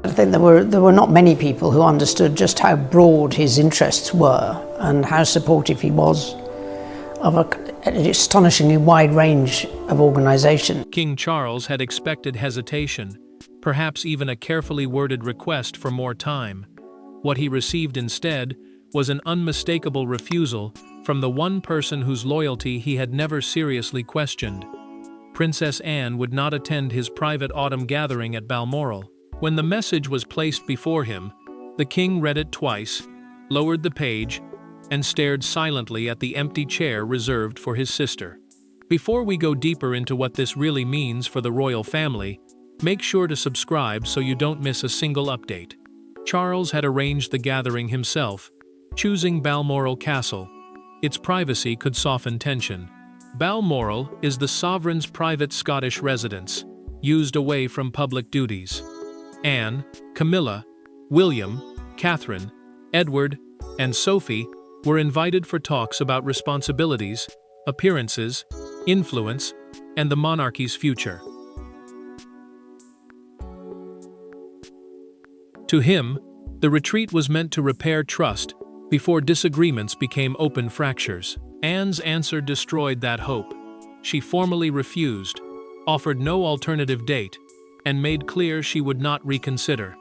I think there were not many people who understood just how broad his interests were and how supportive he was of an astonishingly wide range of organisation. King Charles had expected hesitation, perhaps even a carefully worded request for more time. What he received instead was an unmistakable refusal from the one person whose loyalty he had never seriously questioned. Princess Anne would not attend his private autumn gathering at Balmoral. When the message was placed before him, the king read it twice, lowered the page, and stared silently at the empty chair reserved for his sister. Before we go deeper into what this really means for the royal family, make sure to subscribe so you don't miss a single update. Charles had arranged the gathering himself, choosing Balmoral Castle. Its privacy could soften tension. Balmoral is the sovereign's private Scottish residence, used away from public duties. Anne, Camilla, William, Catherine, Edward, and Sophie were invited for talks about responsibilities, appearances, influence, and the monarchy's future. To him, the retreat was meant to repair trust before disagreements became open fractures. Anne's answer destroyed that hope. She formally refused, offered no alternative date, and made clear she would not reconsider.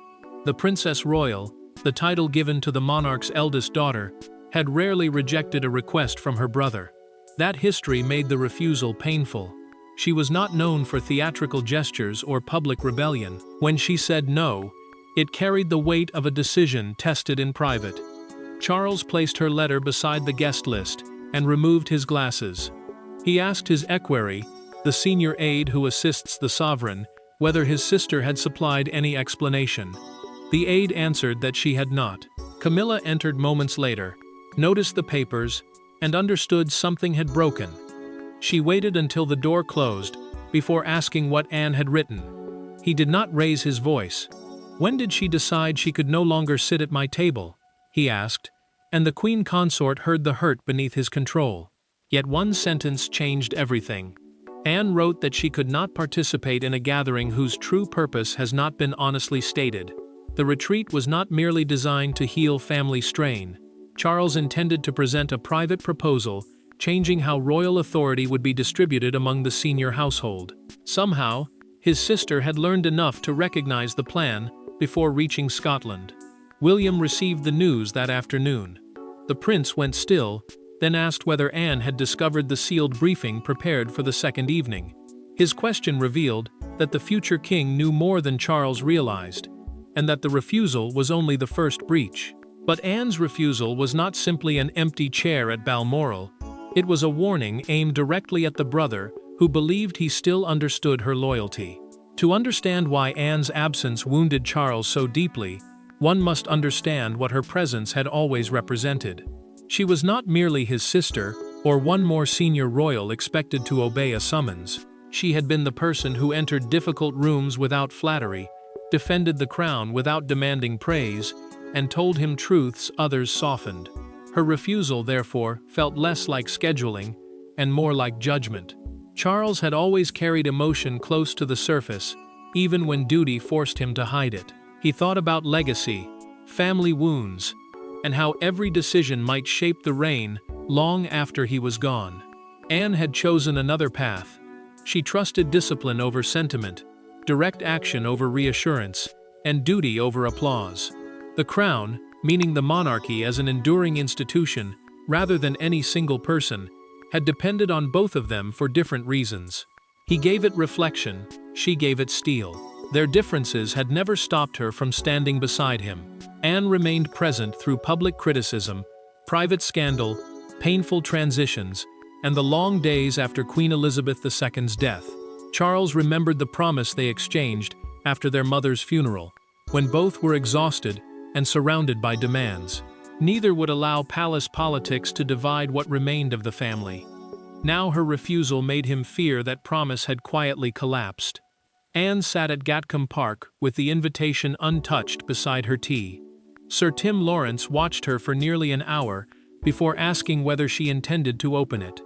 The Princess Royal, the title given to the monarch's eldest daughter, had rarely rejected a request from her brother. That history made the refusal painful. She was not known for theatrical gestures or public rebellion. When she said no, it carried the weight of a decision tested in private. Charles placed her letter beside the guest list and removed his glasses. He asked his equerry, the senior aide who assists the sovereign, whether his sister had supplied any explanation. The aide answered that she had not. Camilla entered moments later, noticed the papers, and understood something had broken. She waited until the door closed before asking what Anne had written. He did not raise his voice. "When did she decide she could no longer sit at my table?" he asked, and the queen consort heard the hurt beneath his control. Yet one sentence changed everything. Anne wrote that she could not participate in a gathering whose true purpose has not been honestly stated. The retreat was not merely designed to heal family strain. Charles intended to present a private proposal, changing how royal authority would be distributed among the senior household. Somehow, his sister had learned enough to recognize the plan before reaching Scotland. William received the news that afternoon. The prince went still, then asked whether Anne had discovered the sealed briefing prepared for the second evening. His question revealed that the future king knew more than Charles realized, and that the refusal was only the first breach. But Anne's refusal was not simply an empty chair at Balmoral. It was a warning aimed directly at the brother who believed he still understood her loyalty. To understand why Anne's absence wounded Charles so deeply, one must understand what her presence had always represented. She was not merely his sister, or one more senior royal expected to obey a summons. She had been the person who entered difficult rooms without flattery, defended the crown without demanding praise, and told him truths others softened. Her refusal, therefore, felt less like scheduling and more like judgment. Charles had always carried emotion close to the surface, even when duty forced him to hide it. He thought about legacy, family wounds, and how every decision might shape the reign long after he was gone. Anne had chosen another path. She trusted discipline over sentiment, direct action over reassurance, and duty over applause. The crown, meaning the monarchy as an enduring institution rather than any single person, had depended on both of them for different reasons. He gave it reflection, she gave it steel. Their differences had never stopped her from standing beside him. Anne remained present through public criticism, private scandal, painful transitions, and the long days after Queen Elizabeth II's death. Charles remembered the promise they exchanged after their mother's funeral, when both were exhausted and surrounded by demands. Neither would allow palace politics to divide what remained of the family. Now her refusal made him fear that promise had quietly collapsed. Anne sat at Gatcombe Park with the invitation untouched beside her tea. Sir Tim Lawrence watched her for nearly an hour before asking whether she intended to open it.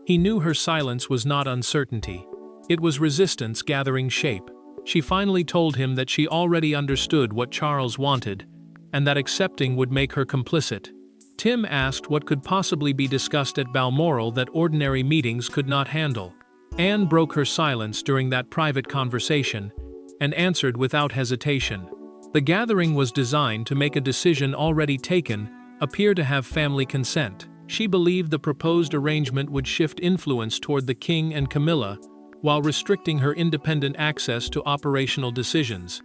He knew her silence was not uncertainty. It was resistance gathering shape. She finally told him that she already understood what Charles wanted, and that accepting would make her complicit. Tim asked what could possibly be discussed at Balmoral that ordinary meetings could not handle. Anne broke her silence during that private conversation, and answered without hesitation. The gathering was designed to make a decision already taken appear to have family consent. She believed the proposed arrangement would shift influence toward the king and Camilla, while restricting her independent access to operational decisions,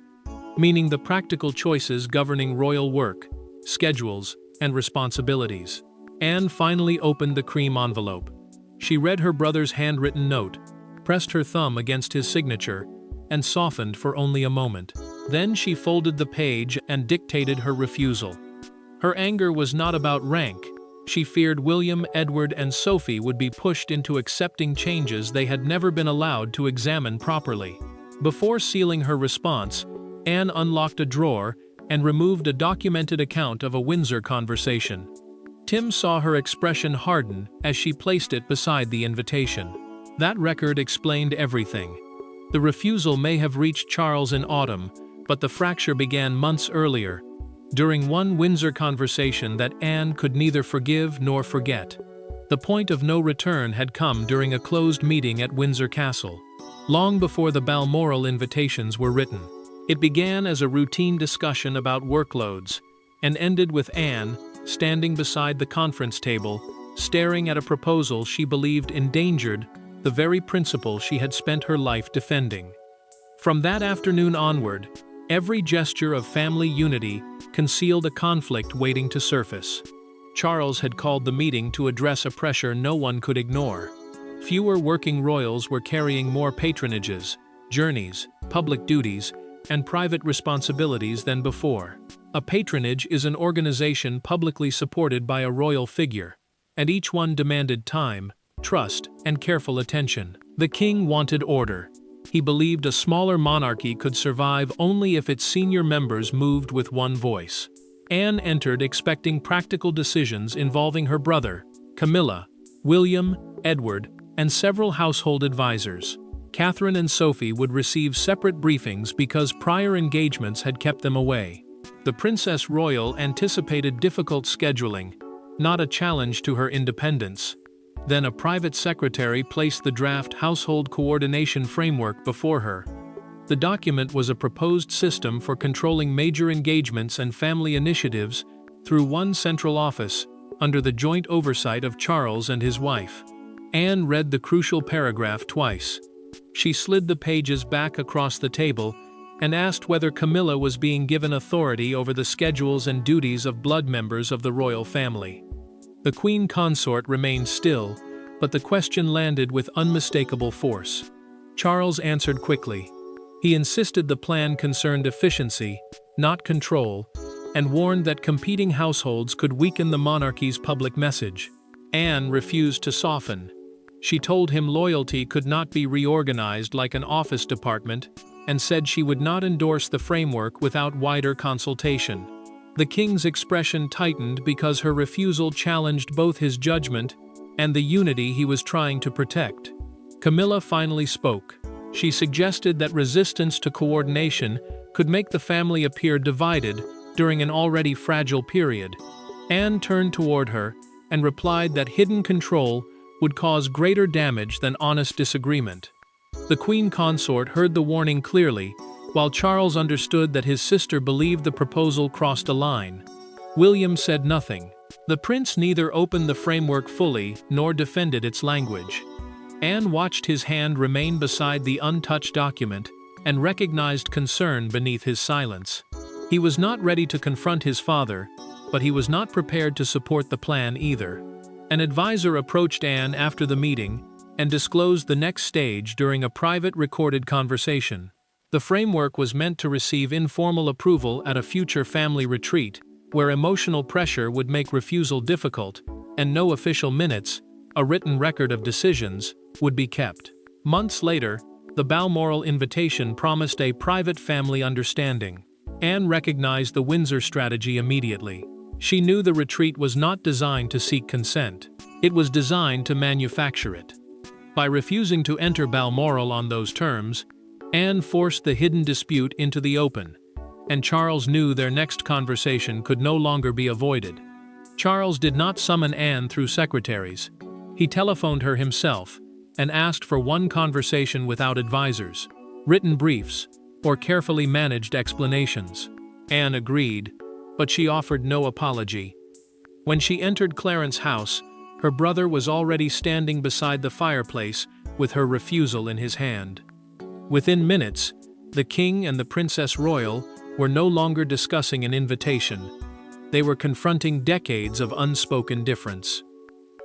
meaning the practical choices governing royal work, schedules, and responsibilities. Anne finally opened the cream envelope. She read her brother's handwritten note, pressed her thumb against his signature, and softened for only a moment. Then she folded the page and dictated her refusal. Her anger was not about rank. She feared William, Edward, and Sophie would be pushed into accepting changes they had never been allowed to examine properly. Before sealing her response, Anne unlocked a drawer and removed a documented account of a Windsor conversation. Tim saw her expression harden as she placed it beside the invitation. That record explained everything. The refusal may have reached Charles in autumn, but the fracture began months earlier, during one Windsor conversation that Anne could neither forgive nor forget. The point of no return had come during a closed meeting at Windsor Castle, long before the Balmoral invitations were written. It began as a routine discussion about workloads, and ended with Anne, standing beside the conference table, staring at a proposal she believed endangered the very principle she had spent her life defending. From that afternoon onward, every gesture of family unity concealed a conflict waiting to surface. Charles had called the meeting to address a pressure no one could ignore. Fewer working royals were carrying more patronages, journeys, public duties, and private responsibilities than before. A patronage is an organization publicly supported by a royal figure, and each one demanded time, trust, and careful attention. The king wanted order. He believed a smaller monarchy could survive only if its senior members moved with one voice. Anne entered expecting practical decisions involving her brother, Camilla, William, Edward, and several household advisors. Catherine and Sophie would receive separate briefings because prior engagements had kept them away. The Princess Royal anticipated difficult scheduling, not a challenge to her independence. Then a private secretary placed the draft household coordination framework before her. The document was a proposed system for controlling major engagements and family initiatives through one central office, under the joint oversight of Charles and his wife. Anne read the crucial paragraph twice. She slid the pages back across the table and asked whether Camilla was being given authority over the schedules and duties of blood members of the royal family. The queen consort remained still, but the question landed with unmistakable force. Charles answered quickly. He insisted the plan concerned efficiency, not control, and warned that competing households could weaken the monarchy's public message. Anne refused to soften. She told him loyalty could not be reorganized like an office department, and said she would not endorse the framework without wider consultation. The king's expression tightened because her refusal challenged both his judgment and the unity he was trying to protect. Camilla finally spoke. She suggested that resistance to coordination could make the family appear divided during an already fragile period. Anne turned toward her and replied that hidden control would cause greater damage than honest disagreement. The queen consort heard the warning clearly, while Charles understood that his sister believed the proposal crossed a line. William said nothing. The prince neither opened the framework fully nor defended its language. Anne watched his hand remain beside the untouched document and recognized concern beneath his silence. He was not ready to confront his father, but he was not prepared to support the plan either. An advisor approached Anne after the meeting and disclosed the next stage during a private recorded conversation. The framework was meant to receive informal approval at a future family retreat, where emotional pressure would make refusal difficult, and no official minutes, a written record of decisions, would be kept. Months later, the Balmoral invitation promised a private family understanding. Anne recognized the Windsor strategy immediately. She knew the retreat was not designed to seek consent. It was designed to manufacture it. By refusing to enter Balmoral on those terms, Anne forced the hidden dispute into the open, and Charles knew their next conversation could no longer be avoided. Charles did not summon Anne through secretaries. He telephoned her himself and asked for one conversation without advisors, written briefs, or carefully managed explanations. Anne agreed, but she offered no apology. When she entered Clarence's house, her brother was already standing beside the fireplace with her refusal in his hand. Within minutes, the king and the Princess Royal were no longer discussing an invitation. They were confronting decades of unspoken difference.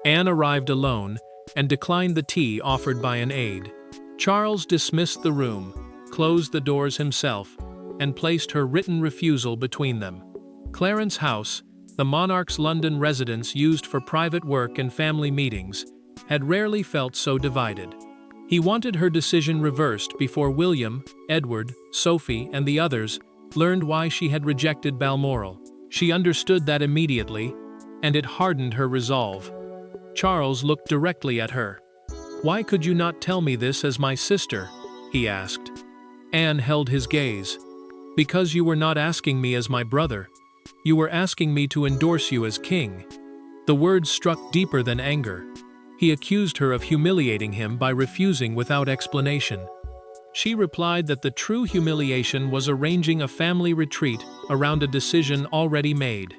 Anne arrived alone and declined the tea offered by an aide. Charles dismissed the room, closed the doors himself, and placed her written refusal between them. Clarence's house, the monarch's London residence used for private work and family meetings, had rarely felt so divided. He wanted her decision reversed before William, Edward, Sophie, and the others learned why she had rejected Balmoral. She understood that immediately, and it hardened her resolve. Charles looked directly at her. "Why could you not tell me this as my sister?" he asked. Anne held his gaze. "Because you were not asking me as my brother. You were asking me to endorse you as king." The words struck deeper than anger. He accused her of humiliating him by refusing without explanation. She replied that the true humiliation was arranging a family retreat around a decision already made.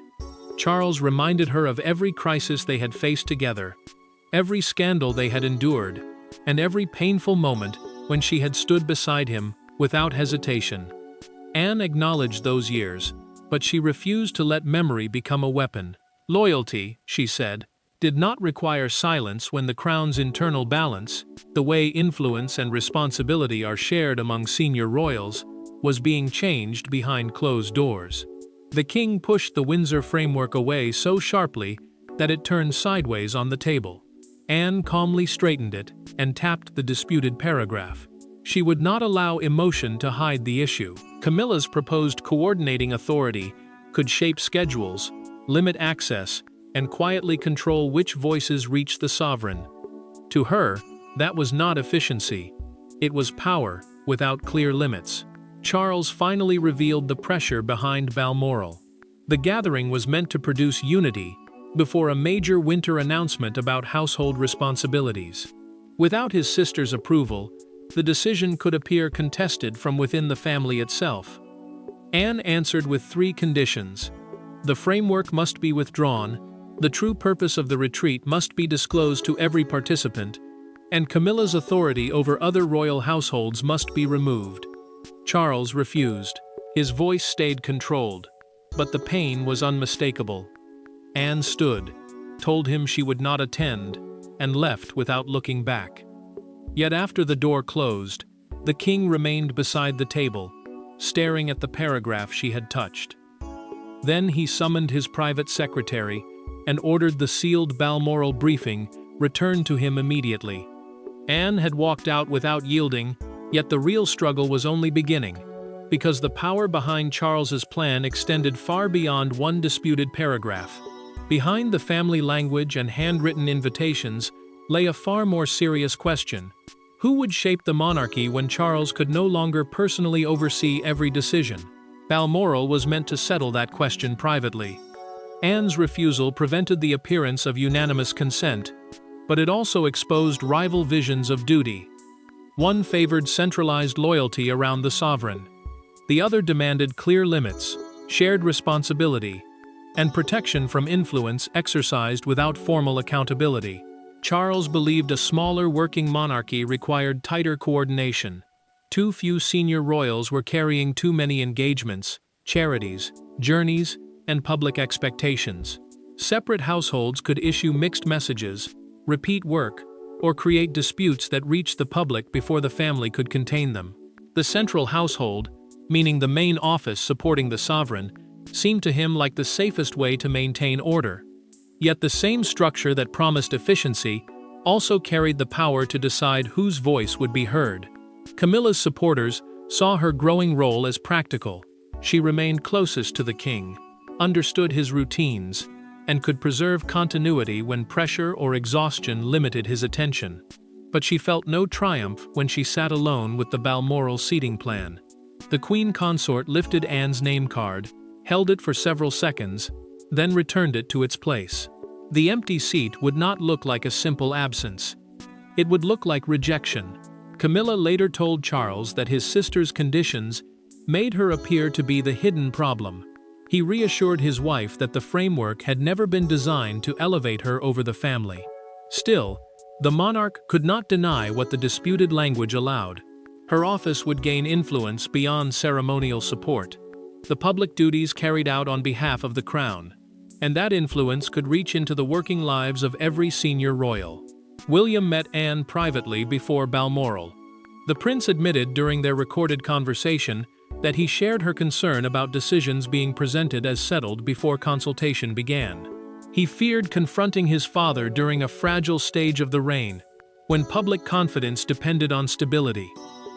Charles reminded her of every crisis they had faced together, every scandal they had endured, and every painful moment when she had stood beside him without hesitation. Anne acknowledged those years, but she refused to let memory become a weapon. Loyalty, she said, did not require silence when the crown's internal balance, the way influence and responsibility are shared among senior royals, was being changed behind closed doors. The king pushed the Windsor framework away so sharply that it turned sideways on the table. Anne calmly straightened it and tapped the disputed paragraph. She would not allow emotion to hide the issue. Camilla's proposed coordinating authority could shape schedules, limit access, and quietly control which voices reached the sovereign. To her, that was not efficiency. It was power without clear limits. Charles finally revealed the pressure behind Balmoral. The gathering was meant to produce unity before a major winter announcement about household responsibilities. Without his sister's approval, the decision could appear contested from within the family itself. Anne answered with 3 conditions. The framework must be withdrawn, the true purpose of the retreat must be disclosed to every participant, and Camilla's authority over other royal households must be removed. Charles refused. His voice stayed controlled, but the pain was unmistakable. Anne stood, told him she would not attend, and left without looking back. Yet after the door closed, the king remained beside the table, staring at the paragraph she had touched. Then he summoned his private secretary and ordered the sealed Balmoral briefing returned to him immediately. Anne had walked out without yielding, yet the real struggle was only beginning, because the power behind Charles's plan extended far beyond one disputed paragraph. Behind the family language and handwritten invitations lay a far more serious question. Who would shape the monarchy when Charles could no longer personally oversee every decision? Balmoral was meant to settle that question privately. Anne's refusal prevented the appearance of unanimous consent, but it also exposed rival visions of duty. One favored centralized loyalty around the sovereign. The other demanded clear limits, shared responsibility, and protection from influence exercised without formal accountability. Charles believed a smaller working monarchy required tighter coordination. Too few senior royals were carrying too many engagements, charities, journeys, and public expectations. Separate households could issue mixed messages, repeat work, or create disputes that reached the public before the family could contain them. The central household, meaning the main office supporting the sovereign, seemed to him like the safest way to maintain order. Yet the same structure that promised efficiency also carried the power to decide whose voice would be heard. Camilla's supporters saw her growing role as practical. She remained closest to the king, understood his routines, and could preserve continuity when pressure or exhaustion limited his attention. But she felt no triumph when she sat alone with the Balmoral seating plan. The Queen Consort lifted Anne's name card, held it for several seconds, then returned it to its place. The empty seat would not look like a simple absence. It would look like rejection. Camilla later told Charles that his sister's conditions made her appear to be the hidden problem. He reassured his wife that the framework had never been designed to elevate her over the family. Still, the monarch could not deny what the disputed language allowed. Her office would gain influence beyond ceremonial support. The public duties carried out on behalf of the crown, and that influence could reach into the working lives of every senior royal. William met Anne privately before Balmoral. The prince admitted during their recorded conversation that he shared her concern about decisions being presented as settled before consultation began. He feared confronting his father during a fragile stage of the reign, when public confidence depended on stability.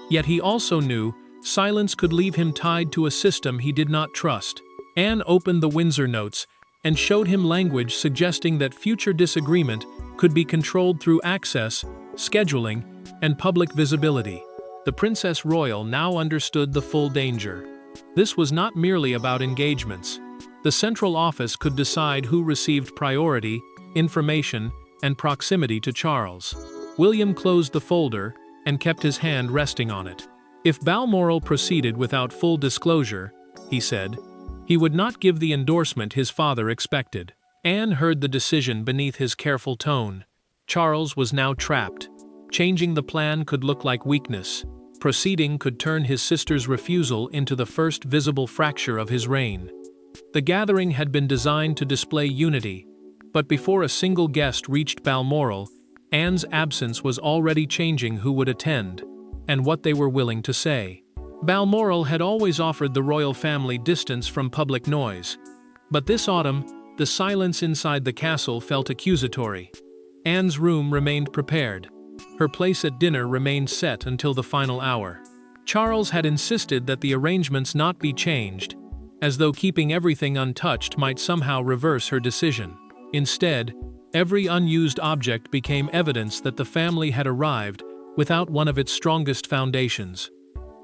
Yet he also knew silence could leave him tied to a system he did not trust. Anne opened the Windsor notes and showed him language suggesting that future disagreement could be controlled through access, scheduling, and public visibility. The Princess Royal now understood the full danger. This was not merely about engagements. The central office could decide who received priority, information, and proximity to Charles. William closed the folder and kept his hand resting on it. If Balmoral proceeded without full disclosure, he said, he would not give the endorsement his father expected. Anne heard the decision beneath his careful tone. Charles was now trapped. Changing the plan could look like weakness. Proceeding could turn his sister's refusal into the first visible fracture of his reign. The gathering had been designed to display unity, but before a single guest reached Balmoral, Anne's absence was already changing who would attend, and what they were willing to say. Balmoral had always offered the royal family distance from public noise, but this autumn, the silence inside the castle felt accusatory. Anne's room remained prepared. Her place at dinner remained set until the final hour. Charles had insisted that the arrangements not be changed, as though keeping everything untouched might somehow reverse her decision. Instead, every unused object became evidence that the family had arrived without one of its strongest foundations.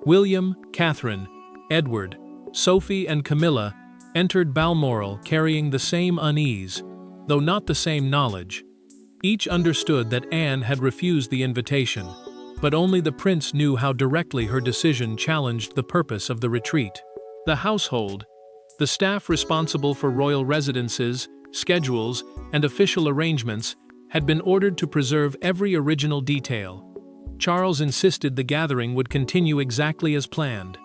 William, Catherine, Edward, Sophie, and Camilla entered Balmoral carrying the same unease, though not the same knowledge. Each understood that Anne had refused the invitation, but only the prince knew how directly her decision challenged the purpose of the retreat. The household, the staff responsible for royal residences, schedules, and official arrangements, had been ordered to preserve every original detail. Charles insisted the gathering would continue exactly as planned.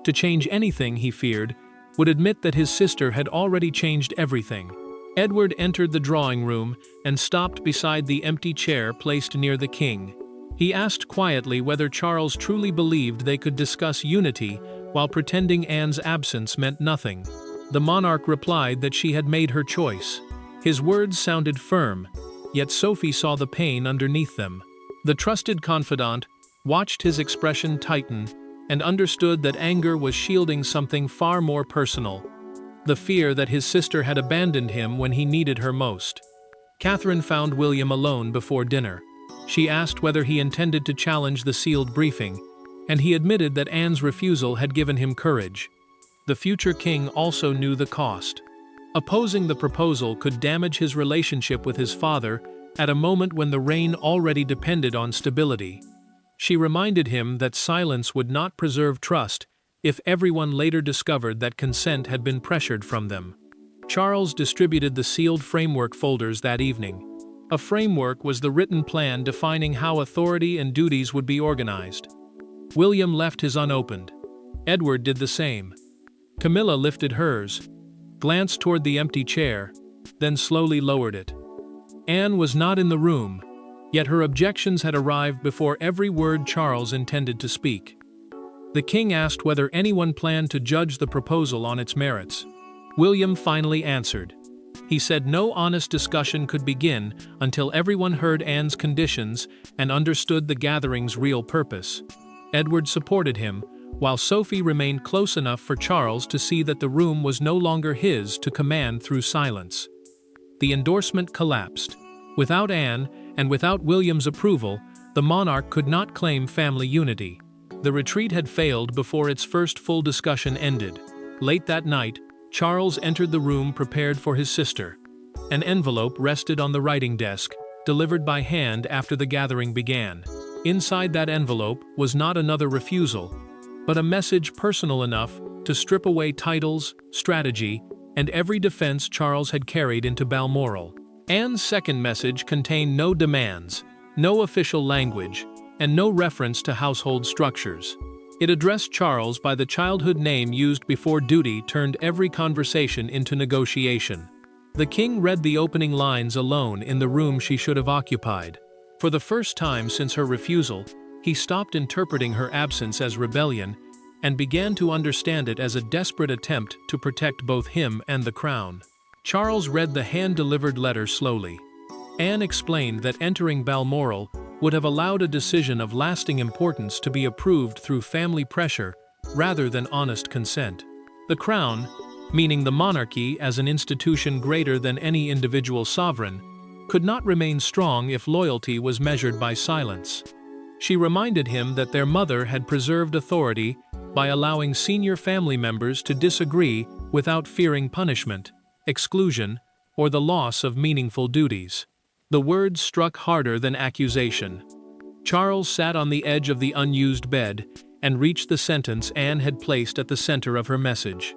To change anything, he feared, would admit that his sister had already changed everything. Edward entered the drawing room and stopped beside the empty chair placed near the king. He asked quietly whether Charles truly believed they could discuss unity while pretending Anne's absence meant nothing. The monarch replied that she had made her choice. His words sounded firm, yet Sophie saw the pain underneath them. The trusted confidant watched his expression tighten and understood that anger was shielding something far more personal, the fear that his sister had abandoned him when he needed her most. Catherine found William alone before dinner. She asked whether he intended to challenge the sealed briefing, and he admitted that Anne's refusal had given him courage. The future king also knew the cost. Opposing the proposal could damage his relationship with his father at a moment when the reign already depended on stability. She reminded him that silence would not preserve trust if everyone later discovered that consent had been pressured from them. Charles distributed the sealed framework folders that evening. A framework was the written plan defining how authority and duties would be organized. William left his unopened. Edward did the same. Camilla lifted hers, glanced toward the empty chair, then slowly lowered it. Anne was not in the room, yet her objections had arrived before every word Charles intended to speak. The king asked whether anyone planned to judge the proposal on its merits. William finally answered. He said no honest discussion could begin until everyone heard Anne's conditions and understood the gathering's real purpose. Edward supported him, while Sophie remained close enough for Charles to see that the room was no longer his to command through silence. The endorsement collapsed. Without Anne, and without William's approval, The monarch could not claim family unity. The retreat had failed before its first full discussion ended. Late that night, Charles entered the room prepared for his sister. An envelope rested on the writing desk, delivered by hand after the gathering began. Inside that envelope was not another refusal, but a message personal enough to strip away titles, strategy, and every defense Charles had carried into Balmoral. Anne's second message contained no demands, no official language, and no reference to household structures. It addressed Charles by the childhood name used before duty turned every conversation into negotiation. The king read the opening lines alone in the room she should have occupied. For the first time since her refusal, he stopped interpreting her absence as rebellion and began to understand it as a desperate attempt to protect both him and the crown. Charles read the hand-delivered letter slowly. Anne explained that entering Balmoral would have allowed a decision of lasting importance to be approved through family pressure rather than honest consent. The crown, meaning the monarchy as an institution greater than any individual sovereign, could not remain strong if loyalty was measured by silence. She reminded him that their mother had preserved authority by allowing senior family members to disagree without fearing punishment, exclusion, or the loss of meaningful duties. The words struck harder than accusation. Charles sat on the edge of the unused bed and reached the sentence Anne had placed at the center of her message.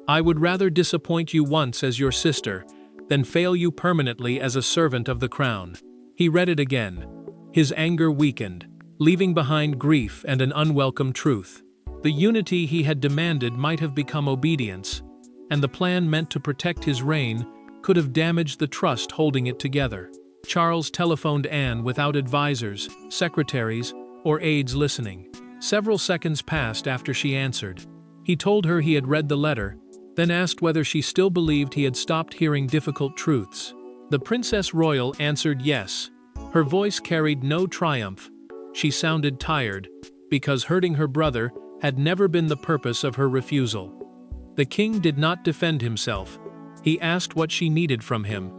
"I would rather disappoint you once as your sister than fail you permanently as a servant of the crown." He read it again. His anger weakened, leaving behind grief and an unwelcome truth. The unity he had demanded might have become obedience, and the plan meant to protect his reign could have damaged the trust holding it together. Charles telephoned Anne without advisors, secretaries, or aides listening. Several seconds passed after she answered. He told her he had read the letter, then asked whether she still believed he had stopped hearing difficult truths. The Princess Royal answered yes. Her voice carried no triumph. She sounded tired, because hurting her brother had never been the purpose of her refusal. The king did not defend himself. He asked what she needed from him,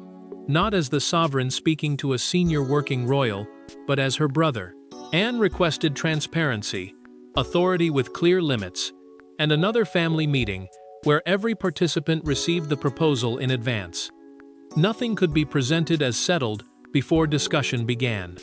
not as the sovereign speaking to a senior working royal, but as her brother. Anne requested transparency, authority with clear limits, and another family meeting where every participant received the proposal in advance. Nothing could be presented as settled before discussion began.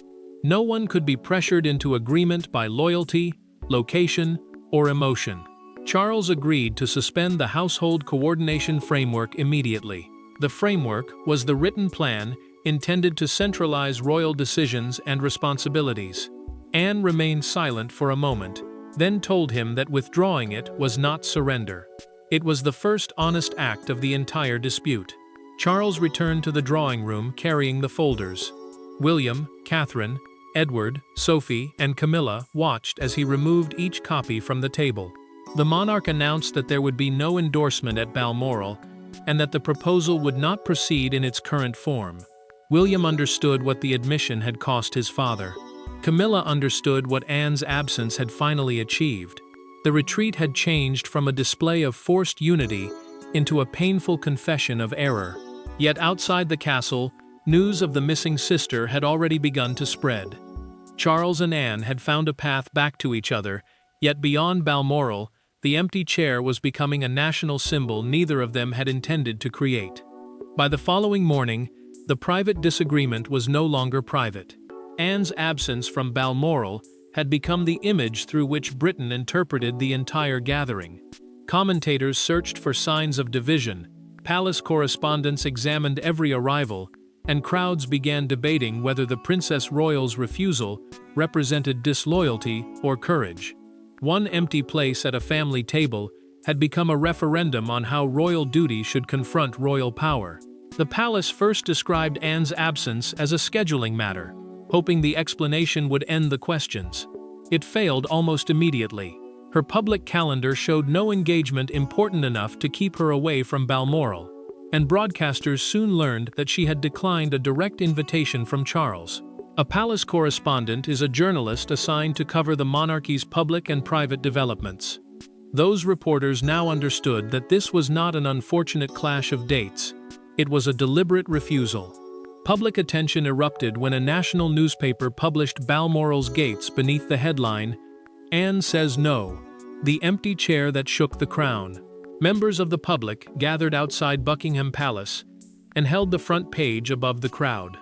No one could be pressured into agreement by loyalty, location, or emotion. Charles agreed to suspend the household coordination framework immediately. The framework was the written plan intended to centralize royal decisions and responsibilities. Anne remained silent for a moment, then told him that withdrawing it was not surrender. It was the first honest act of the entire dispute. Charles returned to the drawing room carrying the folders. William, Catherine, Edward, Sophie, and Camilla watched as he removed each copy from the table. The monarch announced that there would be no endorsement at Balmoral, and that the proposal would not proceed in its current form. William understood what the admission had cost his father. Camilla understood what Anne's absence had finally achieved. The retreat had changed from a display of forced unity into a painful confession of error. Yet outside the castle, news of the missing sister had already begun to spread. Charles and Anne had found a path back to each other, yet beyond Balmoral, the empty chair was becoming a national symbol neither of them had intended to create. By the following morning, the private disagreement was no longer private. Anne's absence from Balmoral had become the image through which Britain interpreted the entire gathering. Commentators searched for signs of division, palace correspondents examined every arrival, and crowds began debating whether the Princess Royal's refusal represented disloyalty or courage. One empty place at a family table had become a referendum on how royal duty should confront royal power. The palace first described Anne's absence as a scheduling matter, hoping the explanation would end the questions. It failed almost immediately. Her public calendar showed no engagement important enough to keep her away from Balmoral, and broadcasters soon learned that she had declined a direct invitation from Charles. A palace correspondent is a journalist assigned to cover the monarchy's public and private developments. Those reporters now understood that this was not an unfortunate clash of dates. It was a deliberate refusal. Public attention erupted when a national newspaper published Balmoral's gates beneath the headline, "Anne Says No, the Empty Chair That Shook the Crown." Members of the public gathered outside Buckingham Palace and held the front page above the crowd.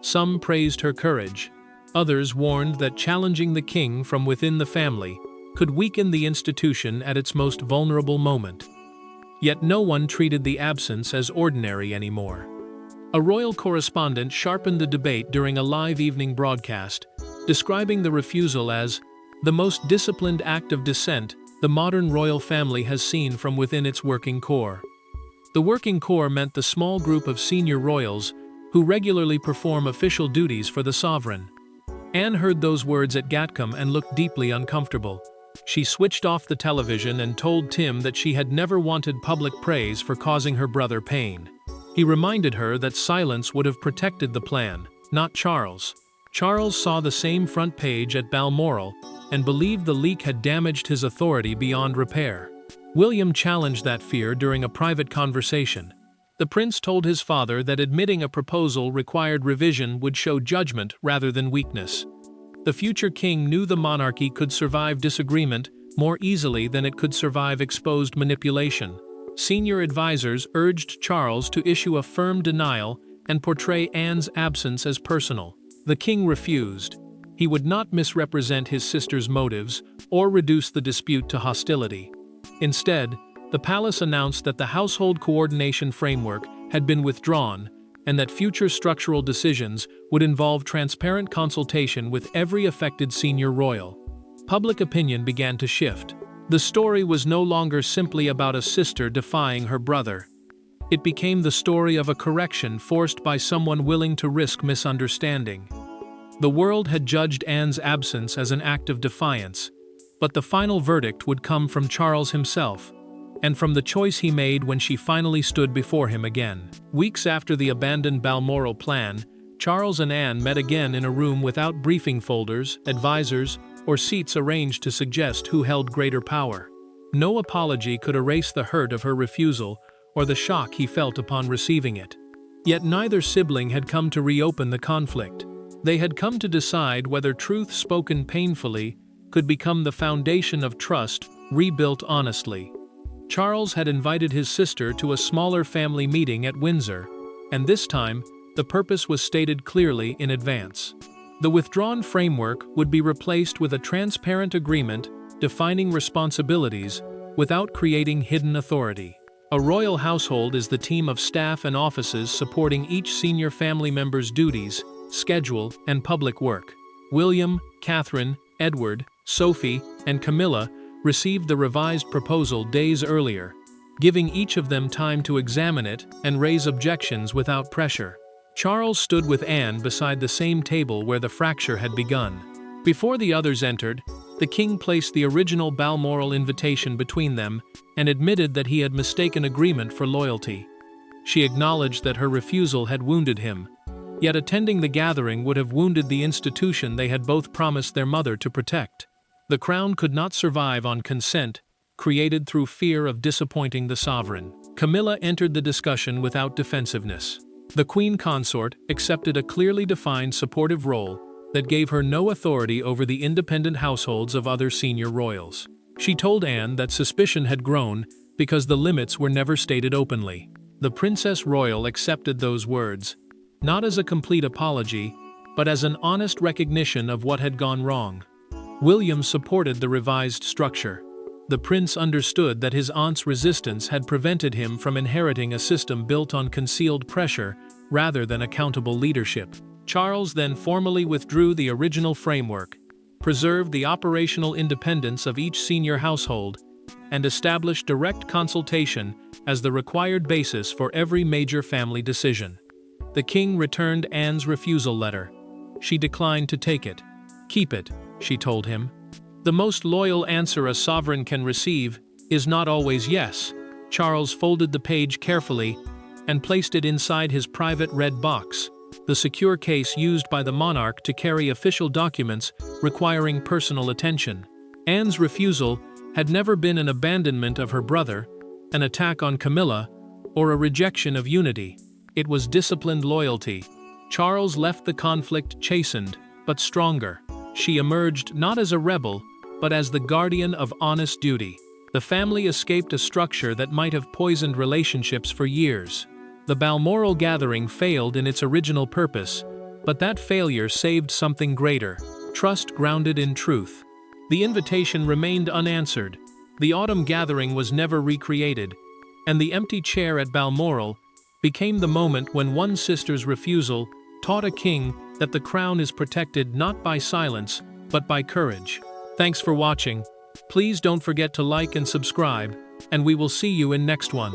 Some praised her courage. Others warned that challenging the king from within the family could weaken the institution at its most vulnerable moment. Yet no one treated the absence as ordinary anymore. A royal correspondent sharpened the debate during a live evening broadcast, describing the refusal as the most disciplined act of dissent the modern royal family has seen from within its working core. The working core meant the small group of senior royals who regularly perform official duties for the sovereign. Anne heard those words at Gatcombe and looked deeply uncomfortable. She switched off the television and told Tim that she had never wanted public praise for causing her brother pain. He reminded her that silence would have protected the plan, not Charles. Charles saw the same front page at Balmoral and believed the leak had damaged his authority beyond repair. William challenged that fear during a private conversation. The prince told his father that admitting a proposal required revision would show judgment rather than weakness. The future king knew the monarchy could survive disagreement more easily than it could survive exposed manipulation. Senior advisors urged Charles to issue a firm denial and portray Anne's absence as personal. The king refused. He would not misrepresent his sister's motives or reduce the dispute to hostility. Instead, the palace announced that the household coordination framework had been withdrawn and that future structural decisions would involve transparent consultation with every affected senior royal. Public opinion began to shift. The story was no longer simply about a sister defying her brother. It became the story of a correction forced by someone willing to risk misunderstanding. The world had judged Anne's absence as an act of defiance, but the final verdict would come from Charles himself, and from the choice he made when she finally stood before him again. Weeks after the abandoned Balmoral plan, Charles and Anne met again in a room without briefing folders, advisors, or seats arranged to suggest who held greater power. No apology could erase the hurt of her refusal or the shock he felt upon receiving it. Yet neither sibling had come to reopen the conflict. They had come to decide whether truth spoken painfully could become the foundation of trust rebuilt honestly. Charles had invited his sister to a smaller family meeting at Windsor, and this time, the purpose was stated clearly in advance. The withdrawn framework would be replaced with a transparent agreement defining responsibilities without creating hidden authority. A royal household is the team of staff and offices supporting each senior family member's duties, schedule, and public work. William, Catherine, Edward, Sophie, and Camilla received the revised proposal days earlier, giving each of them time to examine it and raise objections without pressure. Charles stood with Anne beside the same table where the fracture had begun. Before the others entered, the king placed the original Balmoral invitation between them and admitted that he had mistaken agreement for loyalty. She acknowledged that her refusal had wounded him, yet attending the gathering would have wounded the institution they had both promised their mother to protect. The crown could not survive on consent, created through fear of disappointing the sovereign. Camilla entered the discussion without defensiveness. The queen consort accepted a clearly defined supportive role that gave her no authority over the independent households of other senior royals. She told Anne that suspicion had grown because the limits were never stated openly. The Princess Royal accepted those words, not as a complete apology, but as an honest recognition of what had gone wrong. William supported the revised structure. The prince understood that his aunt's resistance had prevented him from inheriting a system built on concealed pressure rather than accountable leadership. Charles then formally withdrew the original framework, preserved the operational independence of each senior household, and established direct consultation as the required basis for every major family decision. The king returned Anne's refusal letter. She declined to take it. "Keep it," she told him. "The most loyal answer a sovereign can receive is not always yes." Charles folded the page carefully and placed it inside his private red box, the secure case used by the monarch to carry official documents requiring personal attention. Anne's refusal had never been an abandonment of her brother, an attack on Camilla, or a rejection of unity. It was disciplined loyalty, Charles left the conflict chastened, but stronger. She emerged not as a rebel, but as the guardian of honest duty. The family escaped a structure that might have poisoned relationships for years. The Balmoral gathering failed in its original purpose, but that failure saved something greater: trust grounded in truth. The invitation remained unanswered. The autumn gathering was never recreated, and the empty chair at Balmoral became the moment when one sister's refusal taught a king that the crown is protected not by silence, but by courage. Thanks for watching. Please don't forget to like and subscribe, and we will see you in next one.